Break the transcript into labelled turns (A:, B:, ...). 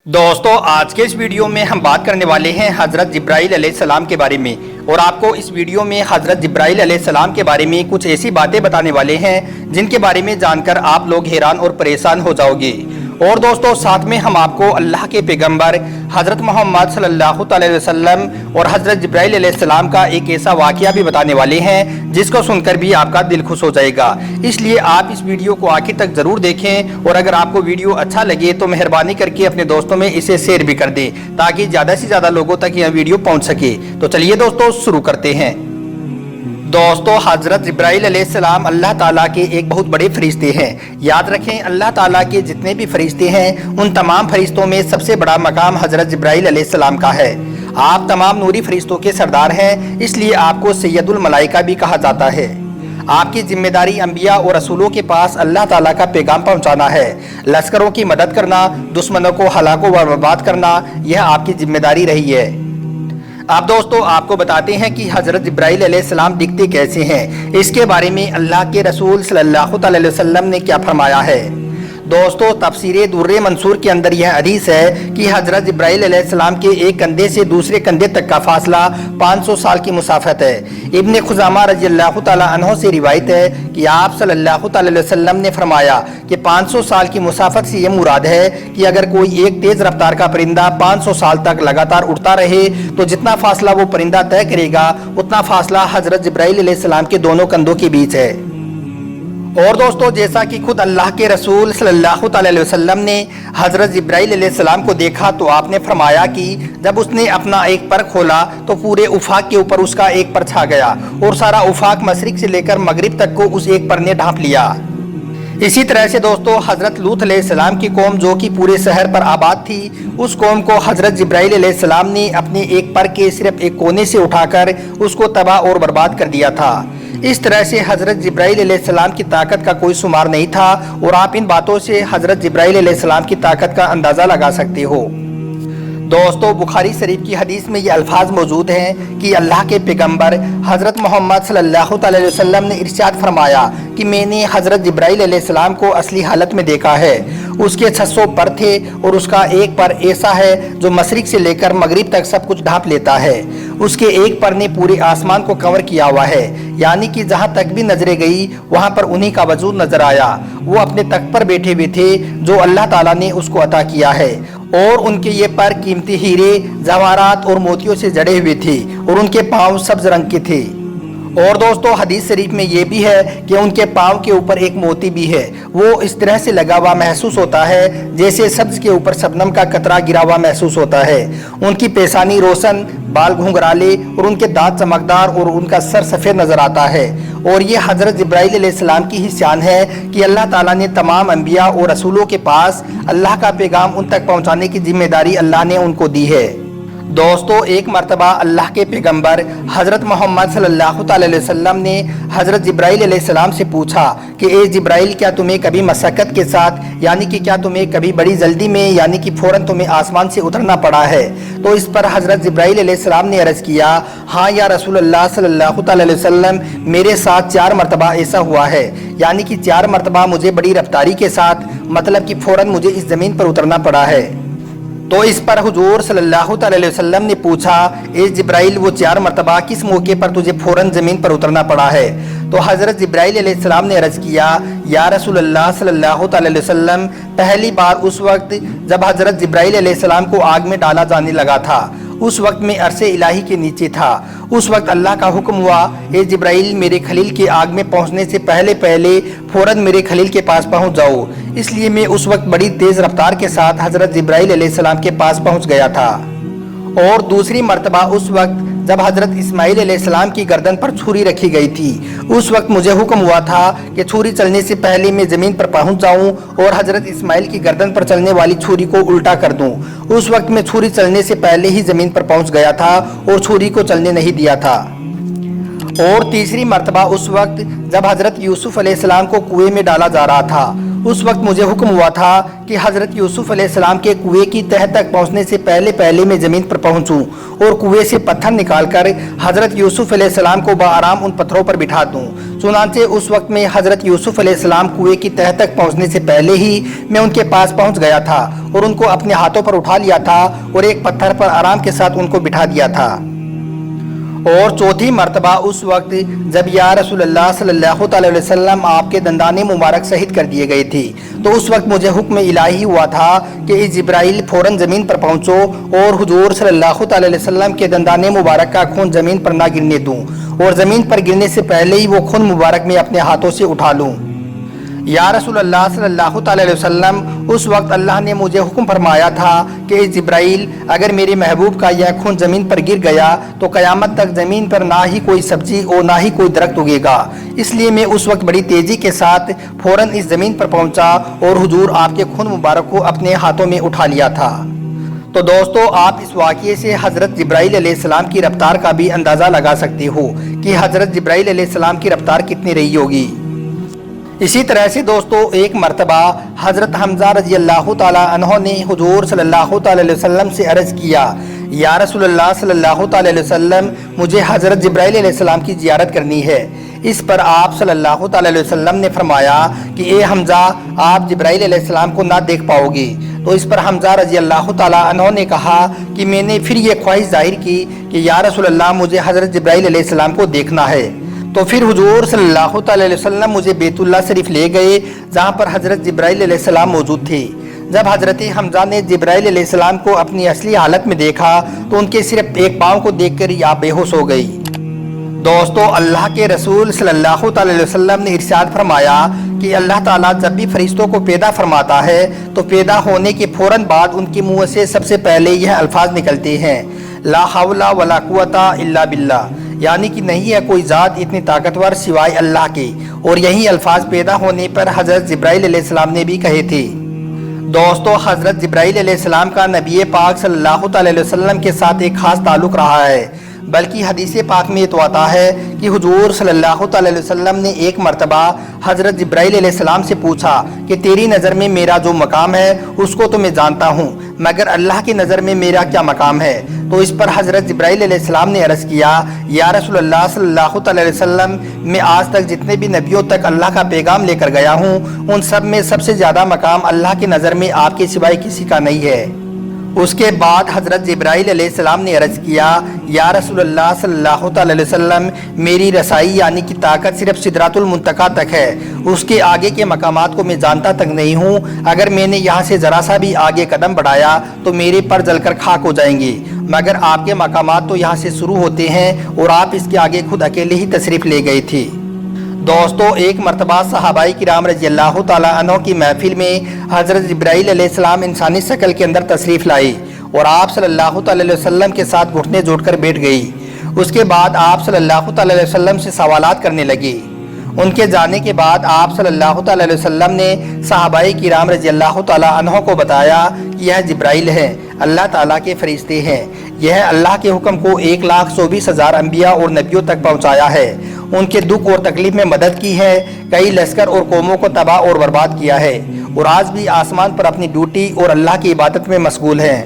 A: दोस्तों आज के इस वीडियो में हम बात करने वाले हैं हज़रत जिब्राइल अलैहिस्सलाम के बारे में। और आपको इस वीडियो में हज़रत जिब्राइल अलैहिस्सलाम के बारे में कुछ ऐसी बातें बताने वाले हैं जिनके बारे में जानकर आप लोग हैरान और परेशान हो जाओगे। और दोस्तों साथ में हम आपको अल्लाह के पैगंबर हज़रत मोहम्मद सल्लल्लाहु अलैहि वसल्लम और हज़रत जिब्राइल अलैहिस्सलाम का एक ऐसा वाक़या भी बताने वाले हैं जिसको सुनकर भी आपका दिल खुश हो जाएगा। इसलिए आप इस वीडियो को आखिर तक ज़रूर देखें और अगर आपको वीडियो अच्छा लगे तो मेहरबानी करके अपने दोस्तों में इसे शेयर भी कर दें ताकि ज़्यादा से ज़्यादा लोगों तक यह वीडियो पहुँच सके। तो चलिए दोस्तों शुरू करते हैं। दोस्तों हज़रत जिब्राइल अलैहिस्सलाम अल्लाह ताला के एक बहुत बड़े फरिश्ते हैं। याद रखें अल्लाह ताला के जितने भी फरिश्ते हैं उन तमाम फरिश्तों में सबसे बड़ा मकाम हज़रत जिब्राइल अलैहिस्सलाम का है। आप तमाम नूरी फरिश्तों के सरदार हैं, इसलिए आपको सैयदुल मलाइका भी कहा जाता है। आपकी जिम्मेदारी अंबिया और रसूलों के पास अल्लाह ताला का पैगाम पहुंचाना है। लश्करों की मदद करना, दुश्मनों को हलाको व बर्बाद करना, यह आपकी जिम्मेदारी रही है। अब दोस्तों आपको बताते हैं कि हज़रत जिब्राइल अलैहिस्सलाम दिखते कैसे हैं। इसके बारे में अल्लाह के रसूल सल्लल्लाहु अलैहि वसल्लम ने क्या फरमाया है। दोस्तों तफसीरे दुर्रे मंसूर के अंदर यह हदीस है कि हज़रत जिब्राइल अलैहिस्सलाम के एक कंधे से दूसरे कंधे तक का फासला 500 साल की मुसाफत है। इब्ने खुज़ामा रज़ियल्लाहु ताला अन्हु से रिवायत है कि आप सल्लल्लाहु अलैहि वसल्लम ने फरमाया कि 500 साल की मुसाफत से ये मुराद है कि अगर कोई एक तेज़ रफ्तार का परिंदा 500 साल तक लगातार उड़ता रहे तो जितना फासला वो परिंदा तय करेगा उतना फासला हज़रत जिब्राइल अलैहिस्सलाम के दोनों कंधों के बीच है। और दोस्तों जैसा कि खुद अल्लाह के रसूल सल्लल्लाहु अलैहि वसल्लम ने हज़रत जिब्राइल अलैहिस्सलाम को देखा तो आपने फरमाया कि जब उसने अपना एक पर खोला तो पूरे उफाक के ऊपर उसका एक पर छा गया और सारा उफाक मशरिक से लेकर मगरिब तक को उस एक पर ने ढांप लिया। इसी तरह से दोस्तों हज़रत लूत अलैहिस्सलाम की कौम जो कि पूरे शहर पर आबाद थी, उस कौम को हज़रत जिब्राइल अलैहिस्सलाम ने अपने एक पर के सिर्फ एक कोने से उठाकर उसको तबाह और बर्बाद कर दिया था। इस तरह से हज़रत जिब्राइल अलैहिस्सलाम की ताकत का कोई शुमार नहीं था और आप इन बातों से हज़रत जिब्राइल अलैहिस्सलाम की ताकत का अंदाज़ा लगा सकते हो। दोस्तों बुखारी शरीफ की हदीस में ये अल्फाज मौजूद हैं कि अल्लाह के पैगंबर हज़रत मोहम्मद सल्लल्लाहु अलैहि वसल्लम ने इरशाद फरमाया कि मैंने हज़रत जिब्राइल अलैहिस्सलाम को असली हालत में देखा है। उसके 600 पर थे और उसका एक पर ऐसा है जो मशरिक से लेकर मगरिब तक सब कुछ ढांप लेता है। उसके एक पर ने पूरे आसमान को कवर किया हुआ है, यानी कि जहाँ तक भी नजरें गई वहाँ पर उन्हीं का वजूद नजर आया। वो अपने तख्त पर बैठे हुए थे जो अल्लाह ताला ने उसको अता किया है और उनके ये पर कीमती हीरे, जवाहरात और मोतियों से जड़े हुए थे और उनके पाँव सब्ज रंग के थे। और दोस्तों हदीस शरीफ में ये भी है कि उनके पाँव के ऊपर एक मोती भी है। वो इस तरह से लगा हुआ महसूस होता है जैसे सब्ज के ऊपर शबनम का कतरा गिरा हुआ महसूस होता है। उनकी पेशानी रोशन, बाल घुंघराले और उनके दांत चमकदार और उनका सर सफ़ेद नज़र आता है। और ये हज़रत जिब्राइल अलैहिस्सलाम की ही शान है कि अल्लाह ताला ने तमाम अंबिया और रसूलों के पास अल्लाह का पैगाम उन तक पहुँचाने की जिम्मेदारी अल्लाह ने उनको दी है। दोस्तों एक मरतबा अल्लाह के पैगंबर हज़रत मोहम्मद सल्लल्लाहु अलैहि वसल्लम ने हज़रत जिब्राइल अलैहिस्सलाम से पूछा कि ए जिब्राइल क्या तुम्हें कभी मशक्क़त के साथ यानी कि क्या तुम्हें कभी बड़ी जल्दी में यानी कि फ़ौरन तुम्हें आसमान से उतरना पड़ा है। तो इस पर हज़रत जिब्राइल अलैहिस्सलाम ने अर्ज़ किया, हाँ या रसूलल्लाह सल्लल्लाहु अलैहि वसल्लम, मेरे साथ 4 मरतबा ऐसा हुआ है, यानी कि 4 मरतबा मुझे बड़ी रफ्तारी के साथ मतलब कि फ़ौरन मुझे इस ज़मीन पर उतरना पड़ा है। तो इस पर हुजूर सल्लल्लाहु अलैहि वसल्लम ने पूछा, ए जिब्राइल वो 4 मरतबा किस मौके पर तुझे फ़ौरन ज़मीन पर उतरना पड़ा है। तो हज़रत जिब्राइल अलैहिस्सलाम ने अर्ज़ किया, या रसूलल्लाह सल्लल्लाहु अलैहि वसल्लम, पहली बार उस वक्त जब हज़रत जिब्राइल अलैहिस्सलाम को आग में डाला जाने लगा था, उस वक्त में अरसे इलाही के नीचे था। उस वक्त अल्लाह का हुक्म हुआ, ए जिब्राइल मेरे खलील के आग में पहुंचने से पहले पहले फ़ौरन मेरे खलील के पास पहुंच जाओ। इसलिए मैं उस वक्त बड़ी तेज़ रफ्तार के साथ हज़रत जिब्राइल अलैहिस्सलाम के पास पहुंच गया था। और दूसरी मरतबा उस वक्त जब हज़रत इस्माइल अलैहिस्सलाम की गर्दन पर छुरी रखी गई थी, उस वक्त मुझे हुक्म हुआ था कि छुरी चलने से पहले मैं ज़मीन पर पहुंच जाऊं और हज़रत इस्माइल की गर्दन पर चलने वाली छुरी को उल्टा कर दूं। उस वक्त मैं छुरी चलने से पहले ही ज़मीन पर पहुंच गया था और छुरी को चलने नहीं दिया था। और तीसरी मरतबा उस वक्त जब हज़रत यूसुफ अलैहिस्सलाम को कुएं में डाला जा रहा था, उस वक्त मुझे हुक्म हुआ था कि हज़रत यूसुफ अलैहिस्सलाम के कुएं की तह तक पहुंचने से पहले मैं ज़मीन पर पहुंचूं और कुएं से पत्थर निकालकर हज़रत यूसुफ अलैहिस्सलाम को बाआराम उन पत्थरों पर बिठा दूं। चुनांचे उस वक्त में हज़रत यूसुफ अलैहिस्सलाम कुएं की तह तक पहुंचने से पहले ही मैं उनके पास पहुंच गया था और उनको अपने हाथों पर उठा लिया था और एक पत्थर पर आराम के साथ उनको बिठा दिया था। और चौथी मर्तबा उस वक्त जब या रसूलुल्लाह सल्लल्लाहु अलैहि वसल्लम आपके दंदाने मुबारक शहीद कर दिए गए थे, तो उस वक्त मुझे हुक्म इलाही हुआ था कि जिब्राइल फ़ौरन ज़मीन पर पहुंचो और हुजूर सल्लल्लाहु अलैहि वसल्लम के दंदाने मुबारक का खून ज़मीन पर ना गिरने दूं और ज़मीन पर गिरने से पहले ही वो खून मुबारक में अपने हाथों से उठा लूँ। या रसूलुल्लाह सल्लल्लाहु अलैहि वसल्लम, उस वक्त अल्लाह ने मुझे हुक्म फरमाया था कि जिब्राइल, अगर मेरे महबूब का यह खून ज़मीन पर गिर गया तो क़यामत तक ज़मीन पर ना ही कोई सब्जी और ना ही कोई दरख्त उगेगा। इसलिए मैं उस वक्त बड़ी तेज़ी के साथ फ़ौरन इस ज़मीन पर पहुंचा और हुजूर आपके खून मुबारक को अपने हाथों में उठा लिया था। तो दोस्तों, आप इस वाक़ये से हज़रत जिब्राइल अलैहिस्सलाम की रफ्तार का भी अंदाज़ा लगा सकते हो कि हज़रत जिब्राइल अलैहिस्सलाम की रफ्तार कितनी रही होगी। इसी तरह से दोस्तों, एक मर्तबा हज़रत हमज़ा रज़ी अल्लाह ताला अन्हो ने हुजूर सल्लल्लाहु अलैहि वसल्लम से अर्ज़ किया, या रसूलुल्लाह सल्लल्लाहु अलैहि वसल्लम, मुझे हज़रत जिब्राइल अलैहिस्सलाम की ज़ियारत करनी है। इस पर आप सल्लल्लाहु अलैहि वसल्लम ने फरमाया कि ए हमज़ा, आप जिब्राइल अलैहिस्सलाम को ना देख पाओगे। तो इस पर हमज़ा रज़ी अल्लाह ताला अन्हो ने कहा कि मैंने फिर ये ख्वाहिश ज़ाहिर की कि या रसूलल्लाह, मुझे हज़रत जिब्राइल अलैहिस्सलाम को देखना है। तो फिर हुजूर सल्लल्लाहु अलैहि वसल्लम मुझे बैतुल्लाह शरीफ ले गए, जहाँ पर हज़रत जिब्राइल अलैहिस्सलाम मौजूद थे। जब हज़रत हमज़ा ने जिब्राइल अलैहिस्सलाम को अपनी असली हालत में देखा तो उनके सिर्फ एक पाँव को देखकर ही आप बेहोश हो गई। दोस्तों, अल्लाह के रसूल सल्लल्लाहु अलैहि वसल्लम ने इरशाद फरमाया कि अल्लाह ताला जब भी फरिश्तों को पैदा फरमाता है तो पैदा होने के फ़ौरन बाद उनके मुँह से सबसे पहले यह अल्फाज निकलते हैं, ला हौला वला कुव्वता इल्ला बिल्लाह, यानी कि नहीं है कोई ज़ात इतनी ताकतवर सिवाय अल्लाह के। और यही अल्फाज पैदा होने पर हज़रत जिब्राइल अलैहिस्सलाम ने भी कहे थे। दोस्तों, हज़रत जिब्राइल अलैहिस्सलाम का नबी पाक सल्लल्लाहु अलैहि वसल्लम के साथ एक ख़ास ताल्लुक़ रहा है, बल्कि हदीस पाक में तो आता है कि हुजूर सल्लल्लाहु अलैहि वसल्लम ने एक मर्तबा हज़रत जिब्राइल अलैहिस्सलाम से पूछा कि तेरी नज़र में मेरा जो मकाम है उसको तो मैं जानता हूँ, मगर अल्लाह की नज़र में मेरा क्या मकाम है। तो इस पर हज़रत जिब्राइल अलैहिस्सलाम ने अर्ज़ किया, या रसूलुल्लाह सल्लल्लाहु अलैहि वसल्लम, मैं आज तक जितने भी नबियों तक अल्लाह का पैगाम लेकर गया हूँ उन सब में सबसे ज़्यादा मकाम अल्लाह की नज़र में आपके सिवाय किसी का नहीं है। उसके बाद हज़रत जिब्राइल अलैहिस्सलाम ने अर्ज़ किया, या रसूलुल्लाह सल्लल्लाहु अलैहि वसल्लम, मेरी रसाई यानी कि ताकत सिर्फ सिदरातुल मुंतका तक है, उसके आगे के मकामात को मैं जानता तक नहीं हूँ। अगर मैंने यहाँ से ज़रा सा भी आगे कदम बढ़ाया तो मेरे पर जलकर खाक हो जाएंगे, मगर आपके मकामात तो यहाँ से शुरू होते हैं और आप इसके आगे खुद अकेले ही तशरीफ़ ले गए थे। दोस्तों, एक मरतबा सहाबाई किराम रज़ी अल्लाह ताला अन्हो की महफिल में हज़रत जिब्राइल अलैहिस्सलाम इंसानी शक्ल के अंदर तशरीफ़ लाई और आप सल्लल्लाहु अलैहि वसल्लम के साथ घुटने जोड़कर बैठ गई। उसके बाद आप सल्लल्लाहु अलैहि वसल्लम से सवालात करने लगी। उनके जाने के बाद आप सल्लल्लाहु अलैहि वसल्लम ने सहाबाई किराम रज़ी अल्लाह ताला अन्हो को बताया कि यह जिब्राइल है, अल्लाह ताला के फरिश्ते हैं। यह अल्लाह के हुक्म को 1,24,000 अंबिया और नबियों तक पहुँचाया है, उनके दुख और तकलीफ में मदद की है, कई लश्कर और कौमों को तबाह और बर्बाद किया है और आज भी आसमान पर अपनी ड्यूटी और अल्लाह की इबादत में मशगूल है।